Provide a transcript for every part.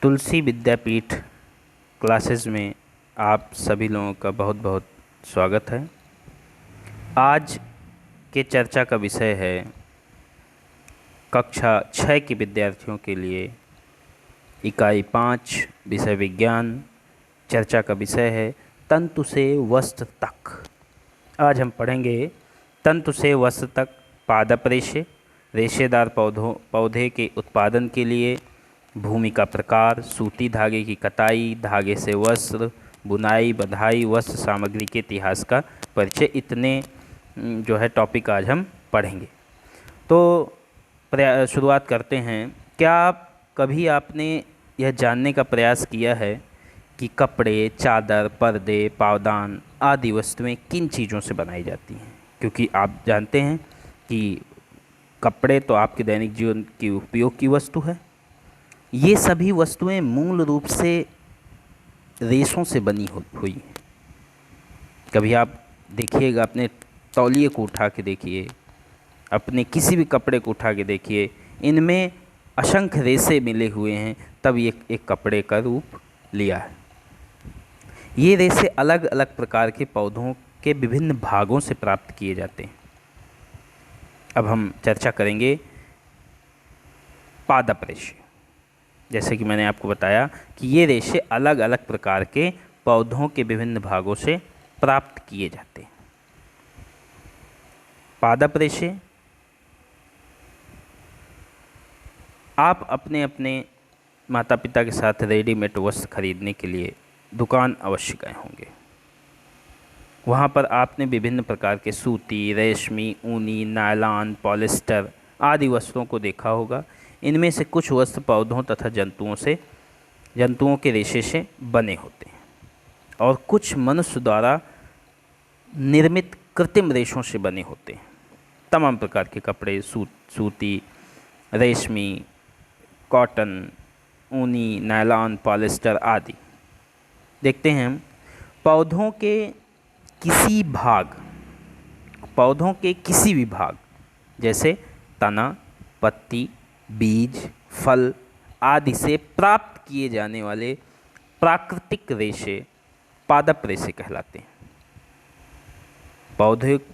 तुलसी विद्यापीठ classes में आप सभी लोगों का बहुत बहुत स्वागत है। आज के चर्चा का विषय है कक्षा 6 के विद्यार्थियों के लिए इकाई 5 विषय विज्ञान। चर्चा का विषय है तंतु से वस्त्र तक। आज हम पढ़ेंगे तंतु से वस्त्र तक पादप रेशे, रेशेदार पौधे के उत्पादन के लिए भूमि का प्रकार, सूती धागे की कताई, धागे से वस्त्र, बुनाई, बधाई, वस्त्र सामग्री के इतिहास का परिचय। इतने टॉपिक आज हम पढ़ेंगे। तो शुरुआत करते हैं। क्या कभी आपने यह जानने का प्रयास किया है कि कपड़े, चादर, पर्दे, पावदान आदि वस्तुएं किन चीज़ों से बनाई जाती हैं? क्योंकि आप जानते हैं कि कपड़े तो आपके दैनिक जीवन की उपयोग की वस्तु है। ये सभी वस्तुएं मूल रूप से रेशों से बनी हुई हैं। कभी आप देखिएगा, अपने तौलिए को उठा के देखिए, अपने किसी भी कपड़े को उठा के देखिए, इनमें असंख्य रेशे मिले हुए हैं, तब ये एक कपड़े का रूप लिया है। ये रेशे अलग अलग प्रकार के पौधों के विभिन्न भागों से प्राप्त किए जाते हैं। अब हम चर्चा करेंगे पादप रेशे। जैसे कि मैंने आपको बताया कि ये रेशे अलग अलग प्रकार के पौधों के विभिन्न भागों से प्राप्त किए जाते हैं। पादप रेशे आप अपने अपने माता पिता के साथ रेडीमेड वस्त्र खरीदने के लिए दुकान अवश्य गए होंगे। वहाँ पर आपने विभिन्न प्रकार के सूती, रेशमी, ऊनी, नायलॉन, पॉलिस्टर आदि वस्त्रों को देखा होगा। इनमें से कुछ वस्त्र पौधों तथा जंतुओं के रेशे से बने होते हैं और कुछ मनुष्य द्वारा निर्मित कृत्रिम रेशों से बने होते हैं। तमाम प्रकार के कपड़े, सूती, रेशमी, कॉटन, ऊनी, नायलॉन, पॉलिस्टर आदि। देखते हैं हम पौधों के किसी भी भाग जैसे तना, पत्ती, बीज, फल आदि से प्राप्त किए जाने वाले प्राकृतिक रेशे पादप रेशे कहलाते हैं।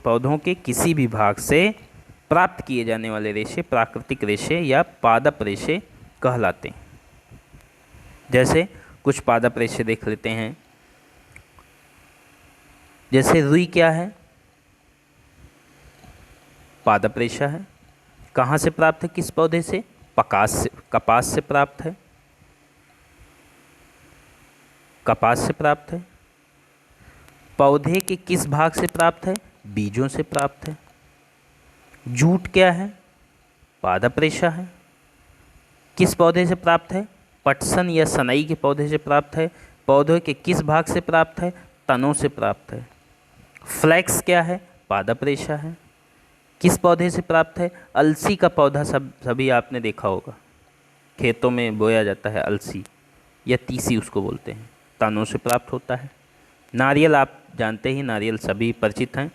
पौधों के किसी भी भाग से प्राप्त किए जाने वाले रेशे प्राकृतिक रेशे या पादप रेशे कहलाते हैं। जैसे कुछ पादप रेशे देख लेते हैं। जैसे रुई क्या है? पादप रेशा है। कहाँ से प्राप्त है? किस पौधे से? कपास से प्राप्त है। कपास से प्राप्त है। पौधे के किस भाग से प्राप्त है? बीजों से प्राप्त है। जूट क्या है? पादप रेशा है। किस पौधे से प्राप्त है? पटसन या सनई के पौधे से प्राप्त है। पौधे के किस भाग से प्राप्त है? तनों से प्राप्त है। फ्लैक्स क्या है? पादप रेशा है। किस पौधे से प्राप्त है? अलसी का पौधा सभी आपने देखा होगा, खेतों में बोया जाता है। अलसी या तीसी उसको बोलते हैं, तनों से प्राप्त होता है। नारियल आप जानते ही, नारियल सभी परिचित हैं।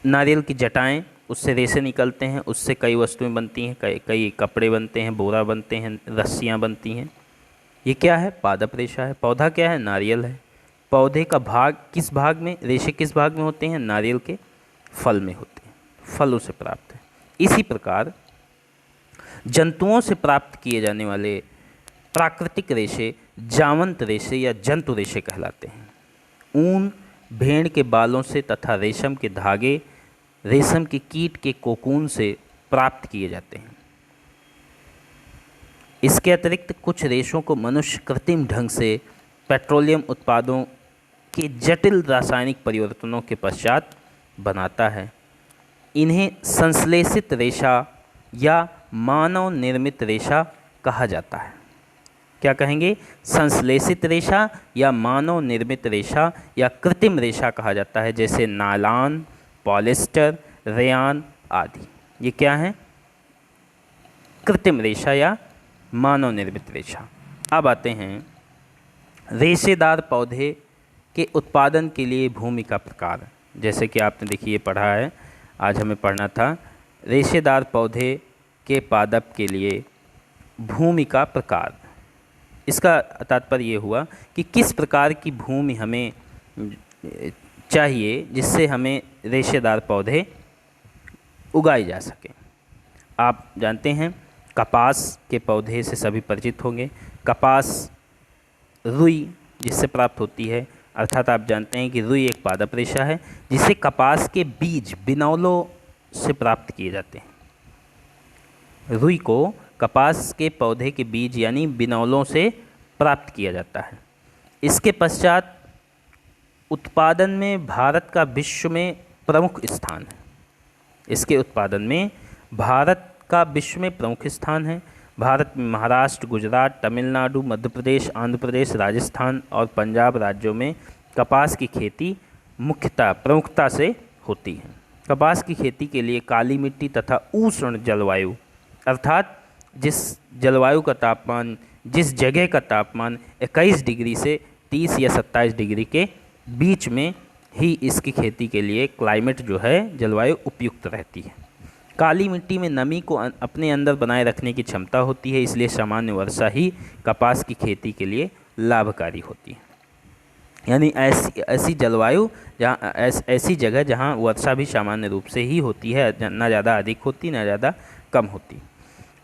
नारियल की जटाएं, उससे रेशे निकलते हैं, उससे कई वस्तुएं बनती हैं, कई कपड़े बनते हैं, बोरा बनते हैं, रस्सियां बनती हैं। ये क्या है? पादप रेशा है। पौधा क्या है? नारियल है। पौधे का भाग किस भाग में, रेशे किस भाग में होते हैं? नारियल के फल में होते हैं, फलों से प्राप्त है। इसी प्रकार जंतुओं से प्राप्त किए जाने वाले प्राकृतिक रेशे जावंत रेशे या जंतु रेशे कहलाते हैं। ऊन भेड़ के बालों से तथा रेशम के धागे रेशम के कीट के कोकून से प्राप्त किए जाते हैं। इसके अतिरिक्त कुछ रेशों को मनुष्य कृत्रिम ढंग से पेट्रोलियम उत्पादों के जटिल रासायनिक परिवर्तनों के पश्चात बनाता है। इन्हें संश्लेषित रेशा या मानव निर्मित रेशा कहा जाता है। क्या कहेंगे? संश्लेषित रेशा या मानव निर्मित रेशा या कृत्रिम रेशा कहा जाता है। जैसे नायलॉन, पॉलिस्टर, रेयान आदि। ये क्या है? कृत्रिम रेशा या मानव निर्मित रेशा। अब आते हैं रेशेदार पौधे के उत्पादन के लिए भूमि का प्रकार। जैसे कि आपने देखिए पढ़ा है, आज हमें पढ़ना था रेशेदार पौधे के पादप के लिए भूमि का प्रकार। इसका तात्पर्य ये हुआ कि किस प्रकार की भूमि हमें चाहिए जिससे हमें रेशेदार पौधे उगाए जा सकें। आप जानते हैं कपास के पौधे से सभी परिचित होंगे। कपास रुई जिससे प्राप्त होती है, अर्थात आप जानते हैं कि रुई एक पादप रेशा है जिसे कपास के बीज बिनौलों से प्राप्त किए जाते हैं। रुई को कपास के पौधे के बीज यानी बिनौलों से प्राप्त किया जाता है। इसके पश्चात उत्पादन में भारत का विश्व में प्रमुख स्थान है। इसके उत्पादन में भारत का विश्व में प्रमुख स्थान है। भारत में महाराष्ट्र, गुजरात, तमिलनाडु, मध्य प्रदेश, आंध्र प्रदेश, राजस्थान और पंजाब राज्यों में कपास की खेती मुख्यतः प्रमुखता से होती है। कपास की खेती के लिए काली मिट्टी तथा उष्ण जलवायु, अर्थात जिस जगह का तापमान 21 डिग्री से 30 या 27 डिग्री के बीच में ही इसकी खेती के लिए क्लाइमेट जो है जलवायु उपयुक्त रहती है। काली मिट्टी में नमी को अपने अंदर बनाए रखने की क्षमता होती है, इसलिए सामान्य वर्षा ही कपास की खेती के लिए लाभकारी होती है। यानी ऐसी जलवायु जहाँ ऐसी जगह जहाँ वर्षा भी सामान्य रूप से ही होती है, ना ज़्यादा अधिक होती ना ज़्यादा कम होती।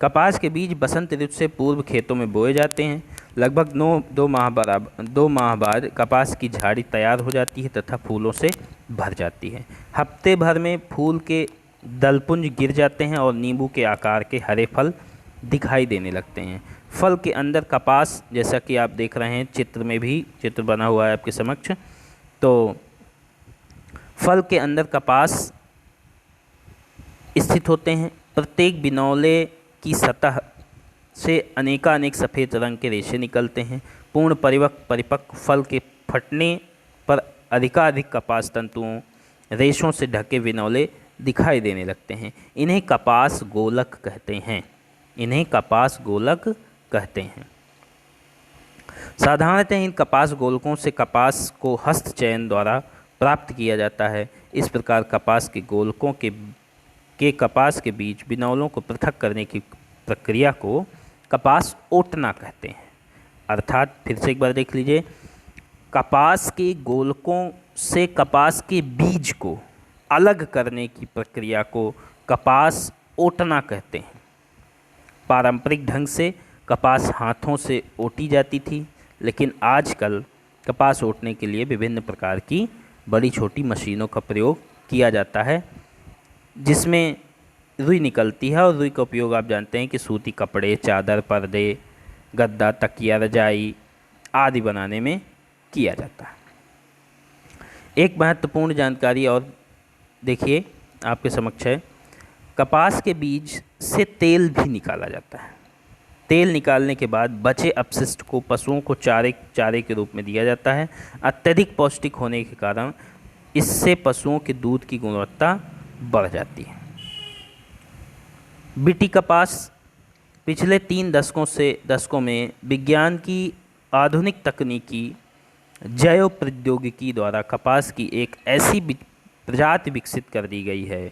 कपास के बीज बसंत ऋतु से पूर्व खेतों में बोए जाते हैं। लगभग 2 माह बाद कपास की झाड़ी तैयार हो जाती है तथा फूलों से भर जाती है। हफ्ते भर में फूल के दलपुंज गिर जाते हैं और नींबू के आकार के हरे फल दिखाई देने लगते हैं। फल के अंदर कपास, जैसा कि आप देख रहे हैं चित्र में भी चित्र बना हुआ है आपके समक्ष, तो फल के अंदर कपास स्थित होते हैं। प्रत्येक बिनौले की सतह से अनेक सफ़ेद रंग के रेशे निकलते हैं। पूर्ण परिपक्व फल के फटने पर अधिकाधिक कपास तंतुओं रेशों से ढके बिनौले दिखाई देने लगते हैं। इन्हें कपास गोलक कहते हैं। साधारणतः इन कपास गोलकों से कपास को हस्त चयन द्वारा प्राप्त किया जाता है। इस प्रकार कपास के गोलकों के कपास के बीज बिनौलों को पृथक करने की प्रक्रिया को कपास ओटना कहते हैं। अर्थात फिर से एक बार देख लीजिए, कपास के गोलकों से कपास के बीज को अलग करने की प्रक्रिया को कपास ओटना कहते हैं। पारंपरिक ढंग से कपास हाथों से ओटी जाती थी, लेकिन आजकल कपास ओटने के लिए विभिन्न प्रकार की बड़ी छोटी मशीनों का प्रयोग किया जाता है जिसमें रुई निकलती है। और रुई का उपयोग आप जानते हैं कि सूती कपड़े, चादर, पर्दे, गद्दा, तकिया, रजाई आदि बनाने में किया जाता है। एक महत्वपूर्ण जानकारी और देखिए आपके समक्ष है, कपास के बीज से तेल भी निकाला जाता है। तेल निकालने के बाद बचे अपशिष्ट को पशुओं को चारे के रूप में दिया जाता है। अत्यधिक पौष्टिक होने के कारण इससे पशुओं के दूध की गुणवत्ता बढ़ जाती है। बीटी कपास पिछले 3 दशकों में विज्ञान की आधुनिक तकनीकी जैव प्रौद्योगिकी द्वारा कपास की एक ऐसी प्रजाति विकसित कर दी गई है,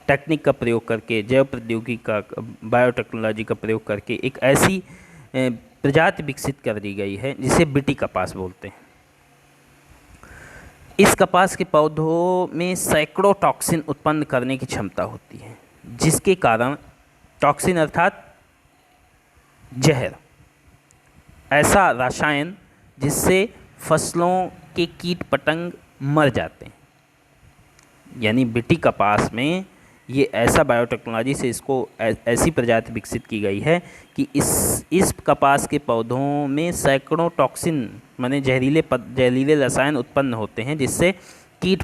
टेक्निक का प्रयोग करके, जैव प्रौद्योगिकी का, बायोटेक्नोलॉजी का प्रयोग करके एक ऐसी प्रजाति विकसित कर दी गई है जिसे बीटी कपास बोलते हैं। इस कपास के पौधों में सैकड़ों टॉक्सिन उत्पन्न करने की क्षमता होती है, जिसके कारण टॉक्सिन अर्थात जहर, ऐसा रसायन जिससे फसलों के कीट पतंग मर जाते हैं। यानी बीटी कपास में ये ऐसा बायोटेक्नोलॉजी से इसको ऐसी प्रजाति विकसित की गई है कि इस कपास के पौधों में सैकड़ों टॉक्सिन माने जहरीले रसायन उत्पन्न होते हैं जिससे कीट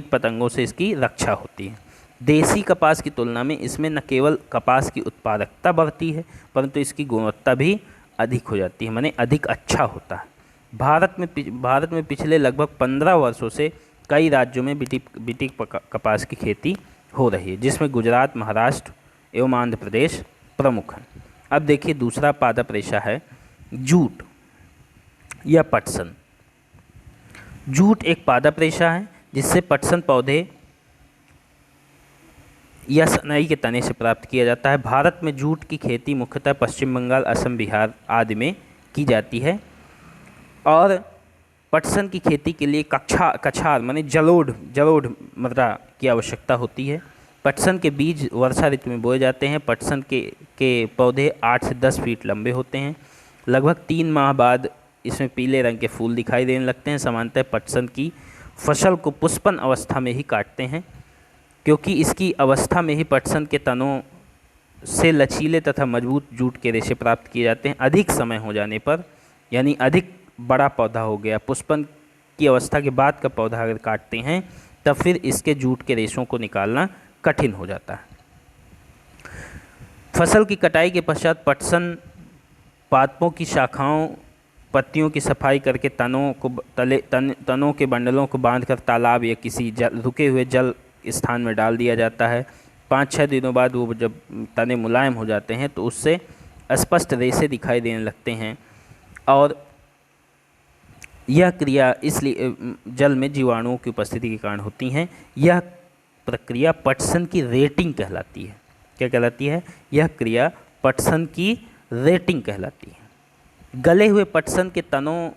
पतंगों से इसकी रक्षा होती है। देसी कपास की तुलना में इसमें न केवल कपास की उत्पादकता बढ़ती है परंतु इसकी गुणवत्ता भी अधिक हो जाती है, माने अधिक अच्छा होता है। भारत में पिछले लगभग 15 वर्षों से कई राज्यों में बीटी कपास की खेती हो रही है, जिसमें गुजरात, महाराष्ट्र एवं आंध्र प्रदेश प्रमुख हैं। अब देखिए दूसरा पादप रेशा है जूट या पटसन। जूट एक पादप रेशा है जिससे पटसन पौधे या सनई के तने से प्राप्त किया जाता है। भारत में जूट की खेती मुख्यतः पश्चिम बंगाल, असम, बिहार आदि में की जाती है। और पटसन की खेती के लिए कछार माने जलोढ़ मृदा की आवश्यकता होती है। पटसन के बीज वर्षा ऋतु में बोए जाते हैं। पटसन के पौधे 8 से 10 फीट लंबे होते हैं। लगभग 3 माह बाद इसमें पीले रंग के फूल दिखाई देने लगते हैं। सामान्यतः पटसन की फसल को पुष्पन अवस्था में ही काटते हैं, क्योंकि इसकी अवस्था में ही पटसन के तनों से लचीले तथा मजबूत जूट के रेशे प्राप्त किए जाते हैं। अधिक समय हो जाने पर, यानी अधिक बड़ा पौधा हो गया, पुष्पन की अवस्था के बाद का पौधा अगर काटते हैं तब फिर इसके जूट के रेशों को निकालना कठिन हो जाता है। फसल की कटाई के पश्चात पटसन पादपों की शाखाओं, पत्तियों की सफाई करके तनों के बंडलों को बांधकर तालाब या किसी रुके हुए जल स्थान में डाल दिया जाता है। 5-6 दिनों बाद वो जब तने मुलायम हो जाते हैं तो उससे स्पष्ट रेशे दिखाई देने लगते हैं। और यह क्रिया इसलिए जल में जीवाणुओं की उपस्थिति के कारण होती हैं। यह प्रक्रिया पटसन की रेटिंग कहलाती है। क्या कहलाती है? यह क्रिया पटसन की रेटिंग कहलाती है। गले हुए पटसन के तनों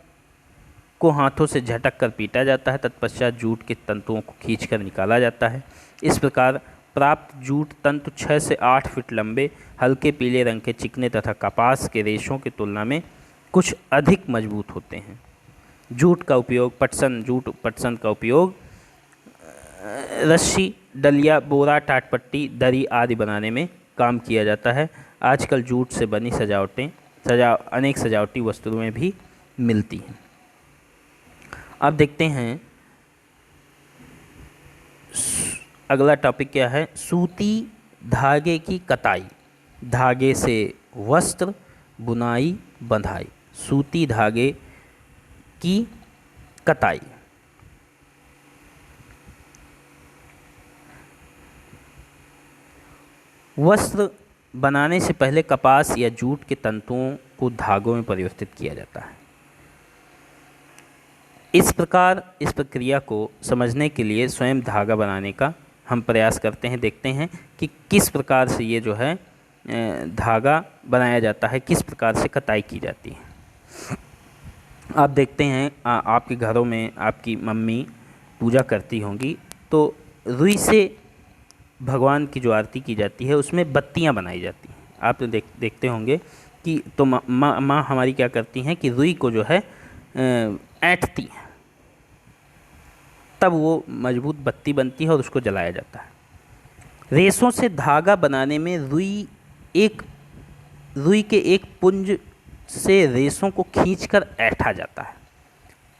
को हाथों से झटक कर पीटा जाता है। तत्पश्चात जूट के तंतुओं को खींचकर निकाला जाता है। इस प्रकार प्राप्त जूट तंतु 6 से 8 फीट लंबे, हल्के पीले रंग के, चिकने तथा कपास के रेशों की तुलना में कुछ अधिक मजबूत होते हैं। जूट पटसन का उपयोग रस्सी, डलिया, बोरा, टाटपट्टी, दरी आदि बनाने में काम किया जाता है। आजकल जूट से बनी अनेक सजावटी वस्तुएं भी मिलती हैं। अब देखते हैं अगला टॉपिक क्या है। सूती धागे की कताई, धागे से वस्त्र बुनाई बंधाई। सूती धागे की कताई। वस्त्र बनाने से पहले कपास या जूट के तंतुओं को धागों में परिवर्तित किया जाता है। इस प्रक्रिया को समझने के लिए स्वयं धागा बनाने का हम प्रयास करते हैं, देखते हैं कि किस प्रकार से ये जो है धागा बनाया जाता है, किस प्रकार से कताई की जाती है। आप देखते हैं आपके घरों में आपकी मम्मी पूजा करती होंगी तो रुई से भगवान की जो आरती की जाती है उसमें बत्तियां बनाई जाती हैं। आप तो देखते होंगे कि तो माँ हमारी क्या करती हैं कि रुई को जो है ऐंठती हैं, तब वो मजबूत बत्ती बनती है और उसको जलाया जाता है। रेशों से धागा बनाने में रुई के एक पुंज से रेशों को खींचकर ऐंठा जाता है।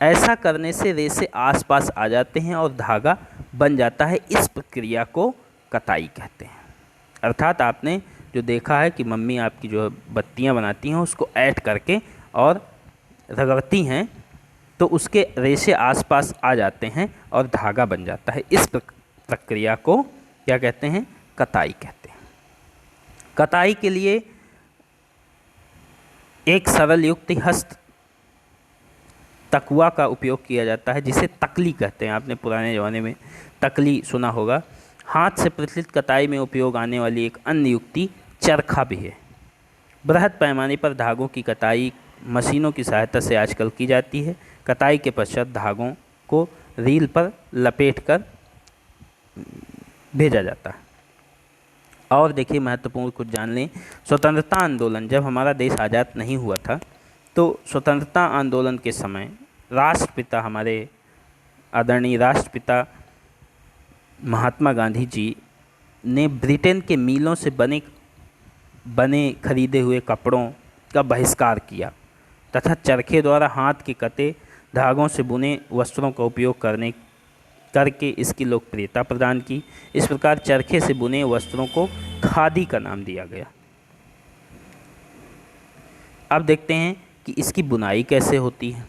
ऐसा करने से रेशे आसपास आ जाते हैं और धागा बन जाता है। इस प्रक्रिया को कताई कहते हैं। अर्थात आपने जो देखा है कि मम्मी आपकी जो बत्तियां बनाती हैं उसको ऐंठ करके और रगड़ती हैं तो उसके रेशे आसपास आ जाते हैं और धागा बन जाता है। इस प्रक्रिया को क्या कहते हैं? कताई कहते हैं। कताई के लिए एक सरल युक्ति हस्त तकुआ का उपयोग किया जाता है, जिसे तकली कहते हैं। आपने पुराने ज़माने में तकली सुना होगा। हाथ से प्रचलित कताई में उपयोग आने वाली एक अन्य युक्ति चरखा भी है। बृहद पैमाने पर धागों की कताई मशीनों की सहायता से आजकल की जाती है। कताई के पश्चात धागों को रील पर लपेटकर भेजा जाता है। और देखिए महत्वपूर्ण कुछ जान लें। स्वतंत्रता आंदोलन, जब हमारा देश आज़ाद नहीं हुआ था तो स्वतंत्रता आंदोलन के समय राष्ट्रपिता, हमारे आदरणीय राष्ट्रपिता महात्मा गांधी जी ने ब्रिटेन के मिलों से बने खरीदे हुए कपड़ों का बहिष्कार किया तथा चरखे द्वारा हाथ के कते धागों से बुने वस्त्रों का उपयोग करके इसकी लोकप्रियता प्रदान की। इस प्रकार चरखे से बुने वस्त्रों को खादी का नाम दिया गया। अब देखते हैं कि इसकी बुनाई कैसे होती है।